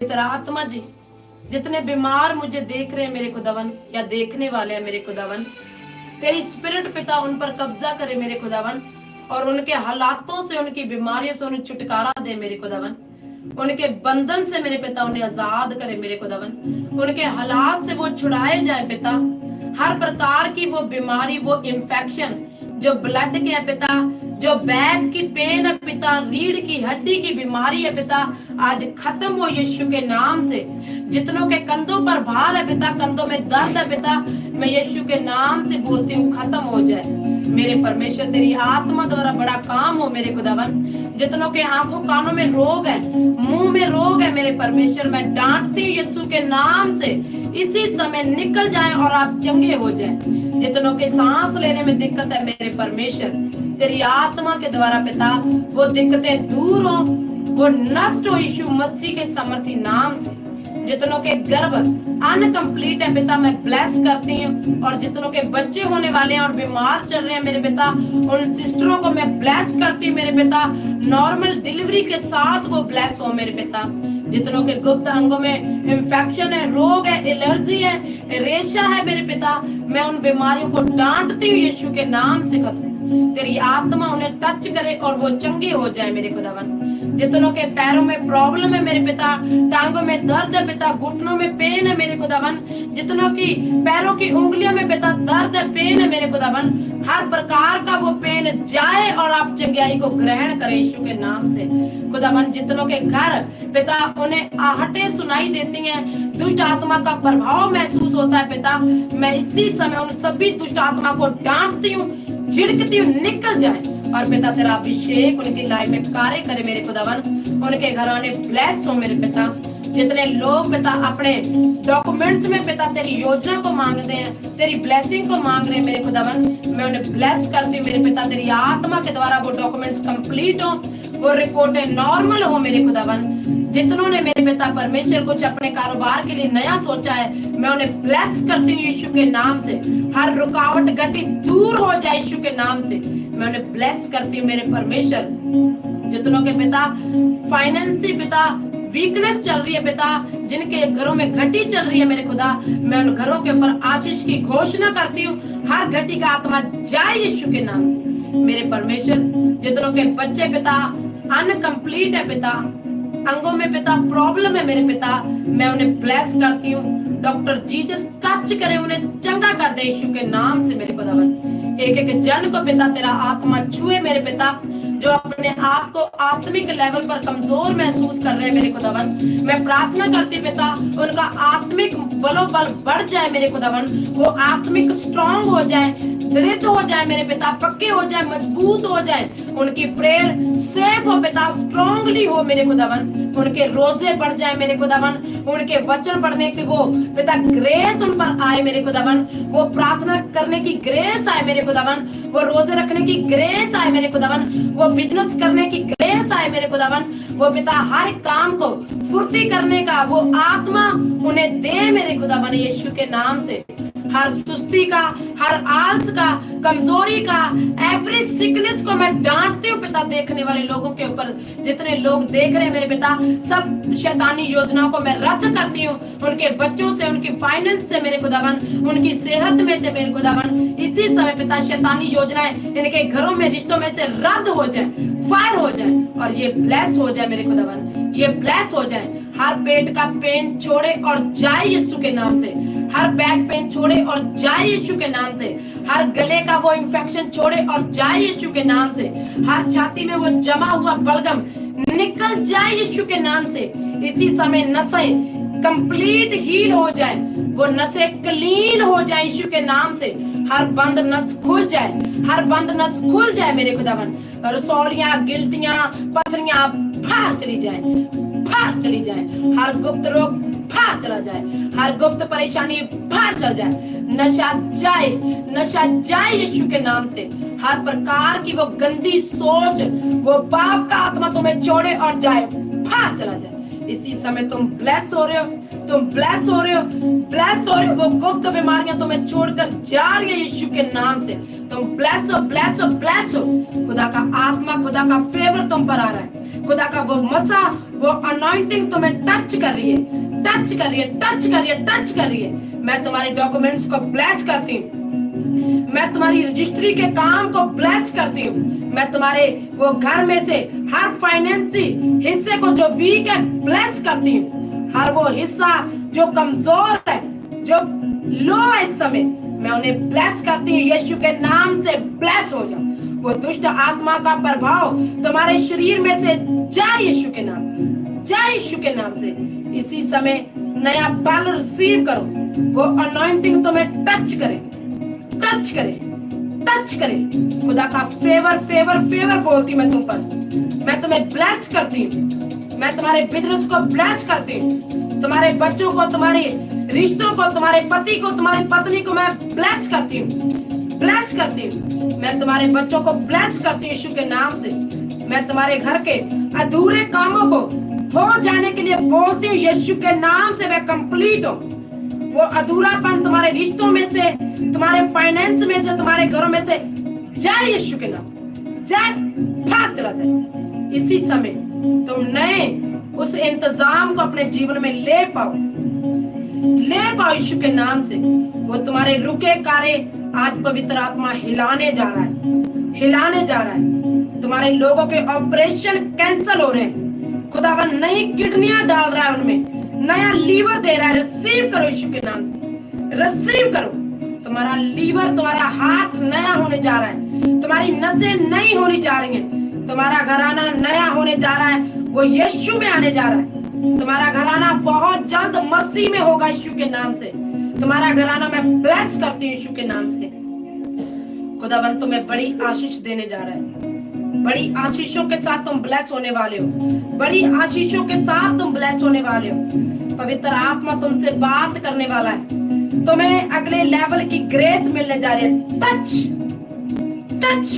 पवित्र आत्मा जी, जितने बीमार मुझे देख रहे हैं मेरे खुदावन या देखने वाले हैं मेरे खुदावन, तेरी स्पिरिट पिता उन पर कब्जा करे मेरे खुदावन, और उनके हालातों से, उनकी बीमारियों से उन्हें छुटकारा दे मेरे खुदावन। उनके बंधन से मेरे पिता उन्हें आजाद करे मेरे खुदावन। उनके हालात से वो छुड़ाए जाए पिता। हर प्रकार की वो बीमारी, वो इंफेक्शन जो ब्लड के है पिता, जो बैक की पेन है पिता, रीढ़ की हड्डी की बीमारी है पिता, आज खत्म हो यीशु के नाम से। जितनों के कंधों पर भार है पिता, कंधों में दर्द है पिता, मैं यीशु के नाम से बोलती हूँ खत्म हो जाए मेरे परमेश्वर। तेरी आत्मा द्वारा बड़ा काम हो मेरे खुदावन। जितनों के आंखों कानों में रोग है, मुंह में रोग है मेरे परमेश्वर, मैं डांटती हूँ यीशु के नाम से, इसी समय निकल जाए और आप चंगे हो जाए। जितनों के सांस लेने में दिक्कत है मेरे परमेश्वर, तेरी आत्मा के द्वारा पिता वो दिक्कतें दूर हो, वो नष्ट हो यीशु मसीह के समर्थी नाम से। जितनों के गर्भ अनकंप्लीट है पिता, मैं ब्लेस करती हूँ, और जितनों के बच्चे होने वाले हैं और बीमार चल रहे हैं मेरे पिता, उन सिस्टरों को मैं ब्लेस करती हूँ मेरे पिता, नॉर्मल डिलीवरी के साथ वो ब्लेस हो मेरे पिता। जितनों के गुप्त अंगों में इंफेक्शन है, रोग है, एलर्जी है, रेशा है मेरे पिता, मैं उन बीमारियों को डांटती हूँ यीशु के नाम से खत्म। तेरी आत्मा उन्हें टच करे और वो चंगे हो जाए मेरे खुदावन। जितनों के पैरों में प्रॉब्लम है मेरे पिता, टांगों में दर्द है पिता, घुटनों में पेन है मेरे खुदावन, जितनों की पैरों की उंगलियों में पिता दर्द है, पेन है मेरे खुदावन, हर प्रकार का वो पेन जाए और आप चंगाई को ग्रहण करें यीशु के नाम से खुदावन। जितनों के घर पिता उन्हें आहटें सुनाई देती हैं, दुष्ट आत्मा का प्रभाव महसूस होता है पिता, मैं इसी समय उन सभी दुष्ट आत्मा को डांटती हूँ, झिड़कती हूँ, निकल जाए, और पिता तेरा अभिषेक उनकी लाइफ में कार्य करे मेरे खुदावन। उनके घराने ब्लेस हो मेरे पिता। जितने लोग पिता अपने डॉक्यूमेंट्स में पिता तेरी योजना को मांगते हैं, तेरी ब्लेसिंग को मांग रहे हैं मेरे खुदावन, मैं उन्हें ब्लेस करती हूँ मेरे पिता। तेरी आत्मा के द्वारा वो डॉक्यूमेंट्स कंप्लीट हो, वो रिपोर्टें नॉर्मल हो मेरे खुदावन। जितनों ने मेरे पिता परमेश्वर कुछ अपने कारोबार के लिए नया सोचा है, मैं उन्हें ब्लेस करती हूँ यीशु के नाम से। हर रुकावट गति दूर हो जाए यीशु के नाम से, मैं उन्हें ब्लेस करती हूँ मेरे परमेश्वर। जितनों के पिता फाइनेंसी पिता वीकनेस चल रही है पिता, जिनके घरों में घटी चल रही है मेरे खुदा, मैं उन घरों के ऊपर आशीष की घोषणा करती हूँ। हर घटी का आत्मा जाए यीशु के नाम से मेरे परमेश्वर। जितनों के बच्चे पिता अनकंप्लीट है पिता, अंगों में पिता प्रॉब्लम है मेरे पिता, मैं उन्हें ब्लेस करती हूँ। डॉक्टर जीसस टच करे, उन्हें चंगा कर दे यीशु के नाम से मेरे खुदावन। एक एक जन को पिता तेरा आत्मा छुए मेरे पिता, जो अपने आप को आत्मिक लेवल पर कमजोर महसूस कर रहे हैं मेरे खुदावन, मैं प्रार्थना करती पिता उनका आत्मिक बलोबल बढ़ जाए मेरे खुदावन, वो आत्मिक स्ट्रांग हो जाए, दृढ़ हो जाए मेरे पिता, पक्के हो जाए, मजबूत हो जाए, उनकी प्रेयर सेफ हो पिता, स्ट्रांगली हो मेरे खुदावन, उनके रोजे बढ़ जाए मेरे खुदावन, उनके वचन पढ़ने की वो पिता ग्रेस उन पर आए मेरे खुदावन, वो प्रार्थना करने की ग्रेस आए मेरे खुदावन, वो रोजे रखने की ग्रेस आए मेरे खुदावन, वो बिजनेस करने की ग्रेस आए मेरे खुदावन, वो पिता हर काम को फुर्ती करने का वो आत्मा उन्हें दे मेरे खुदावन यीशु के नाम से। हर सुस्ती का, हर आलस का, कमजोरी का, एवरी सिकनेस को मैं डांटती हूँ पिता देखने वाले लोगों के ऊपर। जितने लोग देख रहे हैं मेरे पिता, सब शैतानी योजनाओं को मैं रद्द करती हूँ, उनके बच्चों से, उनकी फाइनेंस से मेरे खुदावन, उनकी सेहत में से मेरे खुदावन, इसी समय पिता शैतानी योजनाएं इनके घरों में, रिश्तों में से रद्द हो जाए, फायर हो जाए, और ये ब्लेस हो जाए मेरे खुदावन, ये ब्लेस हो जाए। हर पेट का पेन छोड़े और जाए यीशु के नाम से, हर बैक पेन छोड़े और जाए यीशु के नाम से, हर गले का वो इंफेक्शन छोड़े और जाए यीशु के नाम से, हर छाती में वो जमा हुआ बलगम निकल जाए यीशु के नाम से। इसी समय नसें कंप्लीट हील हो जाए, वो नसें क्लीन हो जाए यीशु के नाम से, हर बंद नस खुल जाए, हर बंद नस खुल जाए मेरे खुदावन, रसौलियां, गिल्टियां, पथरियां बाहर चली जाए, बाहर चली जाए, हर गुप्त रोग बाहर चला जाए, हर गुप्त परेशानी बाहर चल जाए, नशा जाए, नशा जाए यीशु के नाम से। हर प्रकार की वो गंदी सोच, वो पाप का आत्मा तुम्हें छोड़े और जाए, बाहर चला जाए। इसी समय तुम ब्लेस हो रहे हो, तुम ब्लेस हो रहे हो, ब्लेस हो रहे हो। वो गुप्त बीमारियां तुम्हें छोड़कर जा रही है यीशु के नाम से। तुम ब्लेस हो, ब्लेस हो, ब्लेस हो। खुदा का आत्मा, खुदा का फेवर तुम पर आ रहा है। खुदा का वो मसा, वो अनॉइंटिंग तुम्हें टच कर रही है, टच कर रही है, टच कर रही है, टच कर रही है। मैं तुम्हारे डॉक्यूमेंट्स को ब्लेस करती हूँ, मैं तुम्हारी रजिस्ट्री के काम को ब्लेस करती हूँ, मैं तुम्हारे वो घर में से हर फाइनेंसी हिस्से को जो वीक है ब्लेस करती हूँ। हर वो हिस्सा जो कमजोर है, जो लो है इस समय, मैं उन्हें ब्लेस करती हूँ। यीशु के नाम से ब्लेस हो जाओ। वो दुष्ट आत्मा का प्रभाव तुम्हारे शरीर में से जाए यीशु के नाम, जाए यीशु के नाम से। इसी समय नया बल रिसीव करो, वो अनॉइंटिंग तुम्हें टच करे, टच करे, टच करे। खुदा का फेवर फेवर फेवर बोलती मैं तुम पर, मैं तुम्हें ब्लेस करती हूँ, मैं तुम्हारे बिजनेस को ब्लेस करती हूँ, तुम्हारे बच्चों को, तुम्हारे रिश्तों को, तुम्हारे पति को, तुम्हारी पत्नी को मैं ब्लेस करती हूँ, ब्लेस करती हूँ। मैं तुम्हारे बच्चों को ब्लेस करती हूँ यीशु के नाम से। मैं तुम्हारे घर के अधूरे कामों को हो जाने के लिए बोलती हूँ यीशु के नाम से, वे कंप्लीट हो। वो अधूरापन तुम्हारे रिश्तों में से, तुम्हारे फाइनेंस में से, तुम्हारे घरों में से जाए यीशु के नाम, जाए, भाग चला जाए। इसी समय तुम नए उस इंतजाम को अपने जीवन में ले पाओ, ले पाओ यीशु के नाम से। वो तुम्हारे रुके कार्य आज पवित्र आत्मा हिलाने जा रहा है, हिलाने जा रहा है। तुम्हारे लोगों के ऑपरेशन कैंसिल हो रहे हैं, खुदावन नई किडनियां डाल रहा है उनमें, नया लीवर दे रहा है। रिसीव करो यीशु के नाम से, रिसीव करो। तुम्हारा लीवर, तुम्हारा हार्ट नया होने जा रहा है, तुम्हारी नसें नई होनी जा रही हैं, तुम्हारा घराना नया होने जा रहा है, वो यीशु में आने जा रहा है। तुम्हारा घराना बहुत जल्द मसीह में होगा यीशु के नाम से। तुम्हारा घराना मैं ब्लेस करती हूँ यीशु के नाम से। खुदावंद तुम्हें बड़ी आशीष देने जा रहा है, बड़ी आशीषों के साथ तुम ब्लेस होने वाले हो, बड़ी आशीषों के साथ तुम ब्लेस होने वाले हो। पवित्र आत्मा तुमसे बात करने वाला है, तुम्हें अगले लेवल की ग्रेस मिलने जा रही है। टच, टच,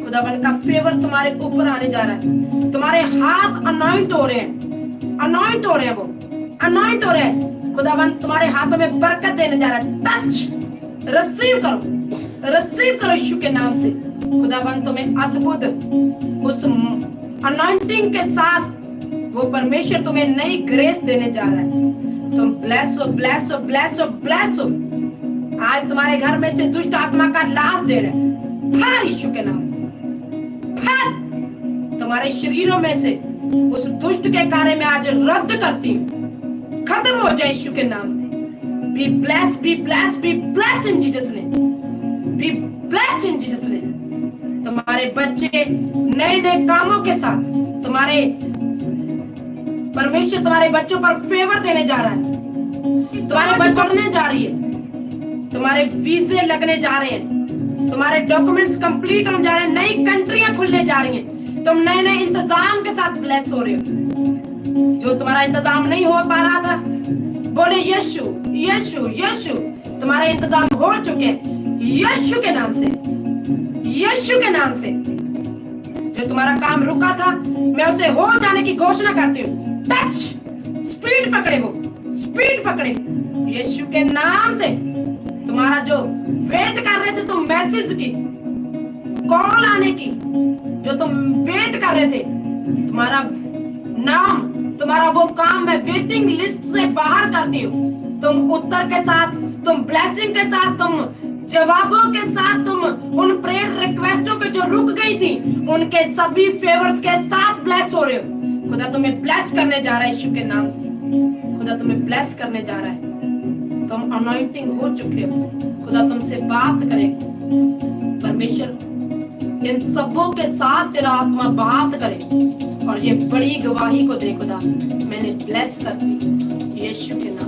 खुदावंद का फेवर तुम्हारे ऊपर आने जा रहा है। तुम्हारे हाथ अनॉइंट हो रहे हैं, अनॉइंट हो रहे हैं, वो अनॉइंट हो रहे हैं। खुदावंद तुम्हारे हाथों में बरकत देने जा रहा है। टच, रिसीव करो, रिसीव करो यीशु के नाम से। खुदावंद तुम्हें अद्भुत उस अनॉइंटिंग के साथ वो परमेश्वर तुम्हें नई ग्रेस देने जा रहा है। तुम ब्लेस हो, ब्लेस हो, ब्लेस हो, ब्लेस हो। आज तुम्हारे घर में से दुष्ट आत्मा का लाश दे रहा है, फाड़ यीशु के नाम से, फाड़। तुम्हारे शरीरों में से उस दुष्ट के कार्य में आज रद्द करती हूँ, खत्म हो जाए यीशु के नाम से। Be bless, be bless, be bless in Jesus name, be bless in Jesus name. तुम्हारे बच्चे नए नए कामों के साथ, तुम्हारे परमेश्वर तुम्हारे बच्चों पर फेवर देने जा रहा है। तुम्हारे बच्चे पढ़ने जा रही है, तुम्हारे वीजे लगने जा रहे हैं, तुम्हारे डॉक्यूमेंट्स कंप्लीट होने जा रहे हैं, नई कंट्रियां खुलने जा रही हैं। तुम नए नए इंतजाम के साथ ब्लेस हो रहे हो। जो तुम्हारा इंतजाम नहीं हो पा रहा था, बोले यीशु, यीशु, यीशु। तुम्हारे इंतजाम हो चुके हैं यीशु के नाम से, यीशु के नाम से। जो तुम्हारा काम रुका था, मैं उसे हो जाने की घोषणा करती हूँ। टच, स्पीड पकड़े, वो स्पीड पकड़े यीशु के नाम से। तुम्हारा जो वेट कर रहे थे तुम मैसेज की, कॉल आने की, जो तुम वेट कर रहे थे, तुम्हारा नाम, तुम्हारा वो काम मैं वेटिंग लिस्ट से बाहर करती हूँ। तुम उत्तर के साथ, तुम ब्लेसिंग के साथ, तुम जवाबों के साथ, तुम उन प्रेयर रिक्वेस्टों के जो रुक गई थी, उनके सभी फेवर्स के साथ ब्लेस हो रहे हो। खुदा तुम्हें ब्लेस करने जा रहा है यीशु के नाम से। खुदा तुम्हें ब्लेस करने जा रहा है। तुम अनॉइंटिंग हो चुके हो। खुदा तुमसे बात करेगा। परमेश्वर इन सबों के साथ तेरा आत्मा बात करे और ये बड़ी गवाही को दे। खुदा मैंने ब्लेस कर दी यीशु के नाम।